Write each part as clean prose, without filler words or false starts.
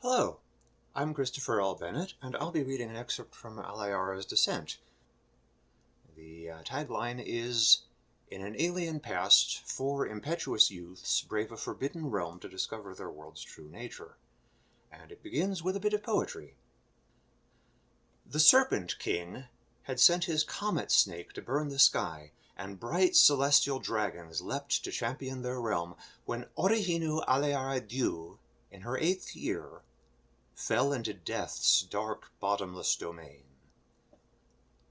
Hello, I'm Christopher L. Bennett, and I'll be reading an excerpt from Aleyara's Descent. The tagline is, "In an alien past, 4 impetuous youths brave a forbidden realm to discover their world's true nature." And it begins with a bit of poetry. The Serpent King had sent his comet snake to burn the sky, and bright celestial dragons leapt to champion their realm, when Orihinu Aleyara Dew, in her 8th year, fell into death's dark, bottomless domain.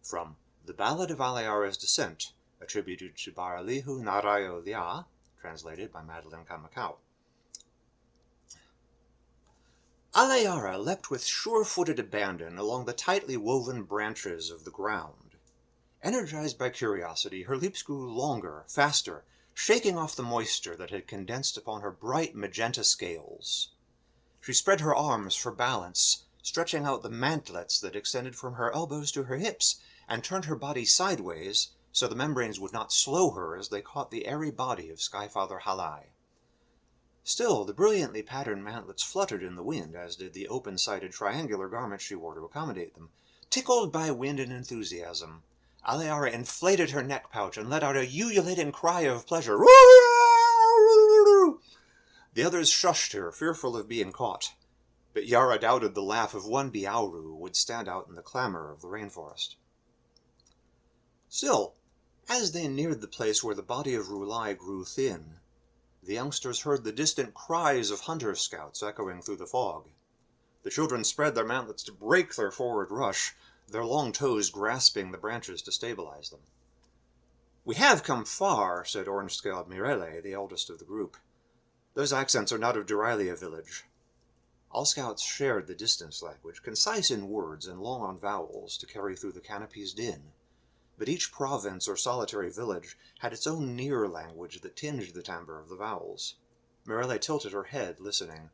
From The Ballad of Aleyara's Descent, attributed to Baralihu Narayolia, translated by Madeline Kamakau. Aleyara leapt with sure-footed abandon along the tightly woven branches of the ground. Energized by curiosity, her leaps grew longer, faster, shaking off the moisture that had condensed upon her bright magenta scales. She spread her arms for balance, stretching out the mantlets that extended from her elbows to her hips, and turned her body sideways so the membranes would not slow her as they caught the airy body of Skyfather Halai. Still, the brilliantly patterned mantlets fluttered in the wind, as did the open-sided triangular garments she wore to accommodate them. Tickled by wind and enthusiasm, Aleyara inflated her neck pouch and let out a ululating cry of pleasure. The others shushed her, fearful of being caught, but Yara doubted the laugh of one Biauru would stand out in the clamor of the rainforest. Still, as they neared the place where the body of Rulai grew thin, the youngsters heard the distant cries of hunter scouts echoing through the fog. The children spread their mantlets to break their forward rush, their long toes grasping the branches to stabilize them. "We have come far," said orange-scaled Mirele, the eldest of the group. "Those accents are not of Duralia village." All scouts shared the distance language, concise in words and long on vowels, to carry through the canopy's din. But each province or solitary village had its own near language that tinged the timbre of the vowels. Mirele tilted her head, listening.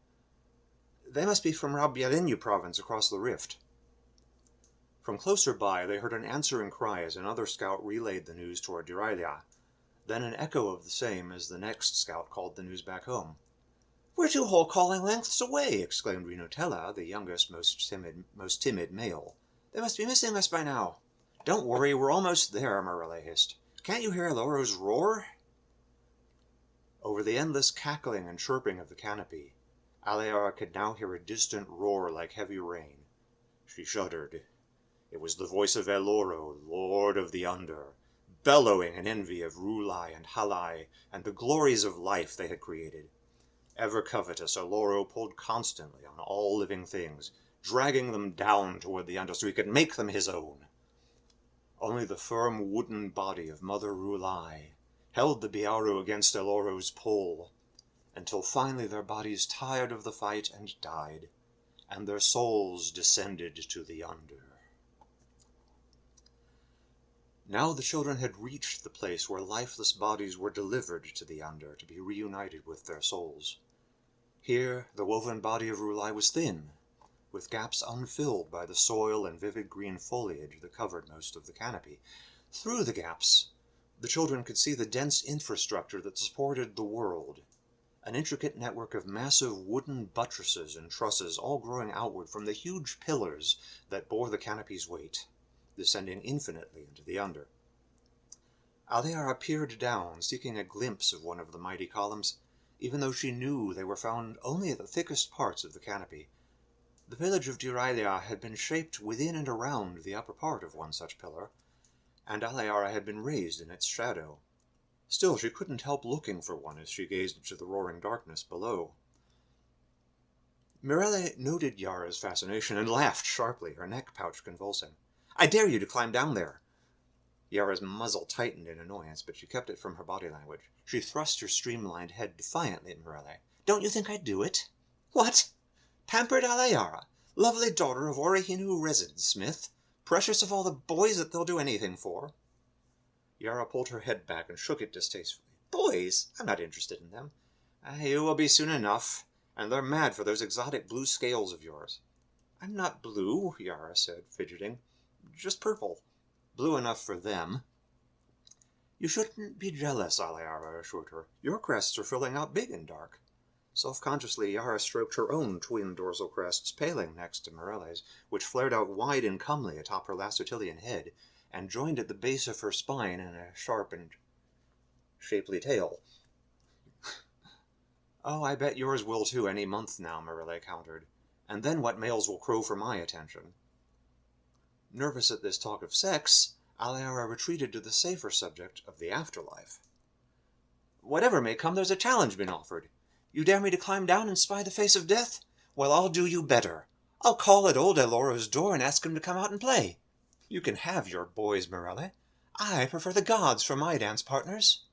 "They must be from Rabyalinyu province across the rift." From closer by, they heard an answering cry as another scout relayed the news toward Duralia. Then an echo of the same as the next scout called the news back home. "We're 2 whole calling lengths away!" exclaimed Renotella, the youngest, most timid male. "They must be missing us by now." "Don't worry, we're almost there," Mirele hissed. "Can't you hear Eloro's roar?" Over the endless cackling and chirping of the canopy, Aleyara could now hear a distant roar like heavy rain. She shuddered. It was the voice of Eloro, Lord of the Under, bellowing in envy of Rulai and Halai and the glories of life they had created. Ever covetous, Eloro pulled constantly on all living things, dragging them down toward the Under so he could make them his own. Only the firm wooden body of Mother Rulai held the Biauru against Eloro's pull, until finally their bodies tired of the fight and died, and their souls descended to the Under. Now the children had reached the place where lifeless bodies were delivered to the Under to be reunited with their souls. Here the woven body of Rulai was thin, with gaps unfilled by the soil and vivid green foliage that covered most of the canopy. Through the gaps, the children could see the dense infrastructure that supported the world, an intricate network of massive wooden buttresses and trusses all growing outward from the huge pillars that bore the canopy's weight, descending infinitely into the Under. Aleyara peered down, seeking a glimpse of one of the mighty columns, even though she knew they were found only at the thickest parts of the canopy. The village of Duralia had been shaped within and around the upper part of one such pillar, and Aleyara had been raised in its shadow. Still, she couldn't help looking for one as she gazed into the roaring darkness below. Mirele noted Yara's fascination and laughed sharply, her neck pouch convulsing. "I dare you to climb down there!" Yara's muzzle tightened in annoyance, but she kept it from her body language. She thrust her streamlined head defiantly at Mirele. "Don't you think I'd do it?" "What? Pampered Aleyara, lovely daughter of Orihinu resident smith, precious of all the boys that they'll do anything for." Yara pulled her head back and shook it distastefully. "Boys? I'm not interested in them." "You will be soon enough, and they're mad for those exotic blue scales of yours." "I'm not blue," Yara said, fidgeting. "Just purple. Blue enough for them." "You shouldn't be jealous," Aleyara assured her. "Your crests are filling out big and dark." Self-consciously, Yara stroked her own twin dorsal crests, paling next to Morelle's, which flared out wide and comely atop her Lacertilian head, and joined at the base of her spine in a sharp and shapely tail. "Oh, I bet yours will too any month now," Morelle countered. "And then what males will crow for my attention?" Nervous at this talk of sex, Aleyara retreated to the safer subject of the afterlife. "Whatever may come, there's a challenge been offered. You dare me to climb down and spy the face of death? Well, I'll do you better. I'll call at old Elora's door and ask him to come out and play. You can have your boys, Morelle. I prefer the gods for my dance partners."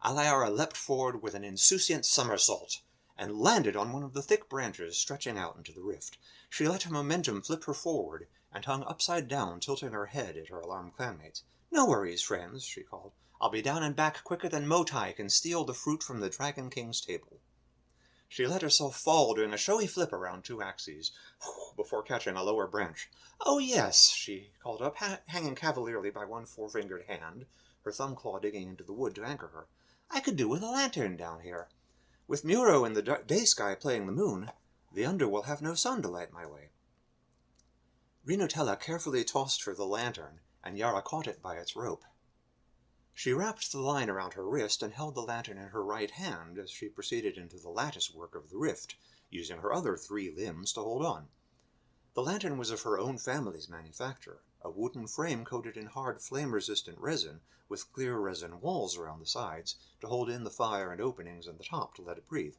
Aleyara leapt forward with an insouciant somersault, and landed on one of the thick branches stretching out into the rift. She let her momentum flip her forward, and hung upside down, tilting her head at her alarmed clanmates. "No worries, friends," she called. "I'll be down and back quicker than Motai can steal the fruit from the Dragon King's table." She let herself fall, doing a showy flip around 2 axes, before catching a lower branch. "Oh yes," she called up, hanging cavalierly by one four-fingered hand, her thumb claw digging into the wood to anchor her. "I could do with a lantern down here. With Muro in the day sky playing the moon, the under will have no sun to light my way." Rinotella carefully tossed her the lantern, and Yara caught it by its rope. She wrapped the line around her wrist and held the lantern in her right hand as she proceeded into the lattice work of the rift, using her other 3 limbs to hold on. The lantern was of her own family's manufacture, a wooden frame coated in hard flame-resistant resin, with clear resin walls around the sides to hold in the fire and openings in the top to let it breathe.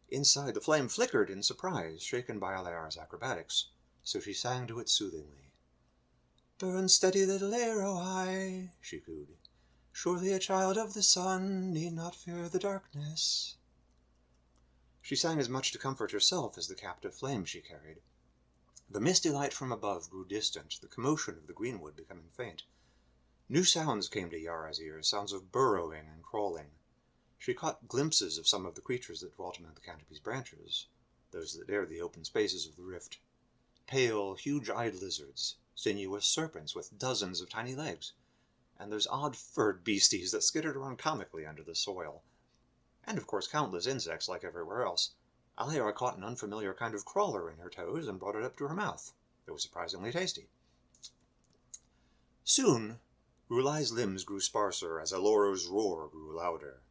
Inside, the flame flickered in surprise, shaken by Aleyara's acrobatics, so she sang to it soothingly. "Burn steady, little arrow eye," she cooed. "Surely a child of the sun need not fear the darkness." She sang as much to comfort herself as the captive flame she carried. The misty light from above grew distant, the commotion of the greenwood becoming faint. New sounds came to Yara's ears, sounds of burrowing and crawling. She caught glimpses of some of the creatures that dwelt among the canopy's branches, those that dared the open spaces of the rift. Pale, huge-eyed lizards, sinuous serpents with dozens of tiny legs, and those odd furred beasties that skittered around comically under the soil. And of course countless insects like everywhere else. Aleyara caught an unfamiliar kind of crawler in her toes and brought it up to her mouth. It was surprisingly tasty. Soon, Rulai's limbs grew sparser as Elora's roar grew louder.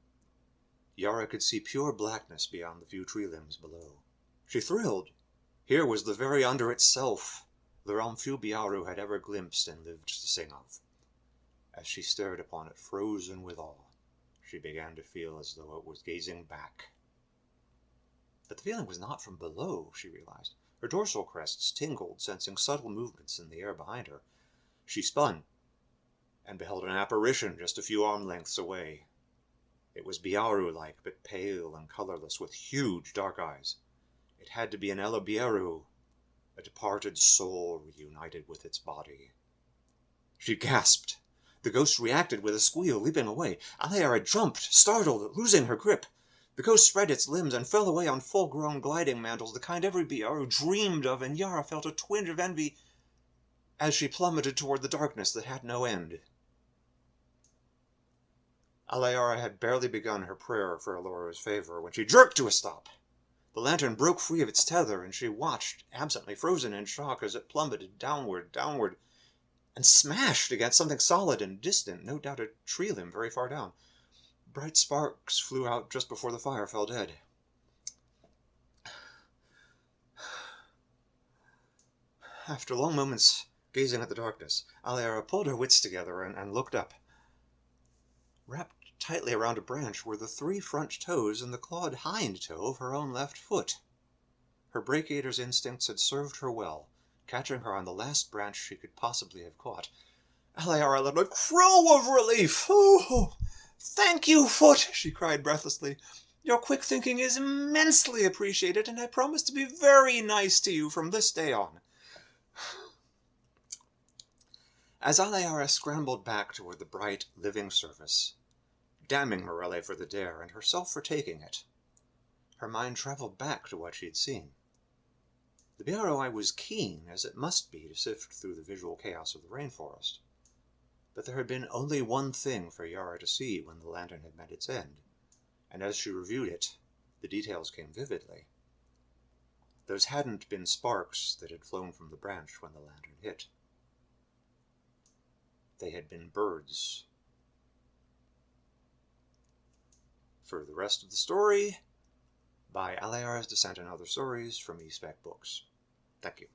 Yara could see pure blackness beyond the few tree limbs below. She thrilled. Here was the very under itself, the realm few Biaru had ever glimpsed and lived to sing of. As she stared upon it, frozen with awe, she began to feel as though it was gazing back. But the feeling was not from below, she realized. Her dorsal crests tingled, sensing subtle movements in the air behind her. She spun, and beheld an apparition just a few arm lengths away. It was Biaru-like, but pale and colorless, with huge dark eyes. It had to be an Elebieru, a departed soul reunited with its body. She gasped. The ghost reacted with a squeal, leaping away. Aleyara jumped, startled, losing her grip. The ghost spread its limbs and fell away on full-grown gliding mantles, the kind every Biaru dreamed of, and Yara felt a twinge of envy as she plummeted toward the darkness that had no end. Aleyara had barely begun her prayer for Elora's favor when she jerked to a stop. The lantern broke free of its tether, and she watched, absently frozen in shock, as it plummeted downward, and smashed against something solid and distant, no doubt a tree limb very far down. Bright sparks flew out just before the fire fell dead. After long moments gazing at the darkness, Aleyara pulled her wits together and looked up. Wrapped tightly around a branch were the 3 front toes and the clawed hind toe of her own left foot. Her breakator's instincts had served her well, catching her on the last branch she could possibly have caught. Aleyara let a crow of relief. "Oh, thank you, Foot," she cried breathlessly. "Your quick thinking is immensely appreciated, and I promise to be very nice to you from this day on." As Aleyara scrambled back toward the bright, living surface, damning Morelle for the dare and herself for taking it, her mind traveled back to what she had seen. The Biaru eye was keen, as it must be, to sift through the visual chaos of the rainforest. But there had been only one thing for Yara to see when the lantern had met its end. and as she reviewed it, the details came vividly. Those hadn't been sparks that had flown from the branch when the lantern hit. They had been birds. For the rest of the story, by Aleyara's Descent and Other Stories from eSpec Books. Thank you.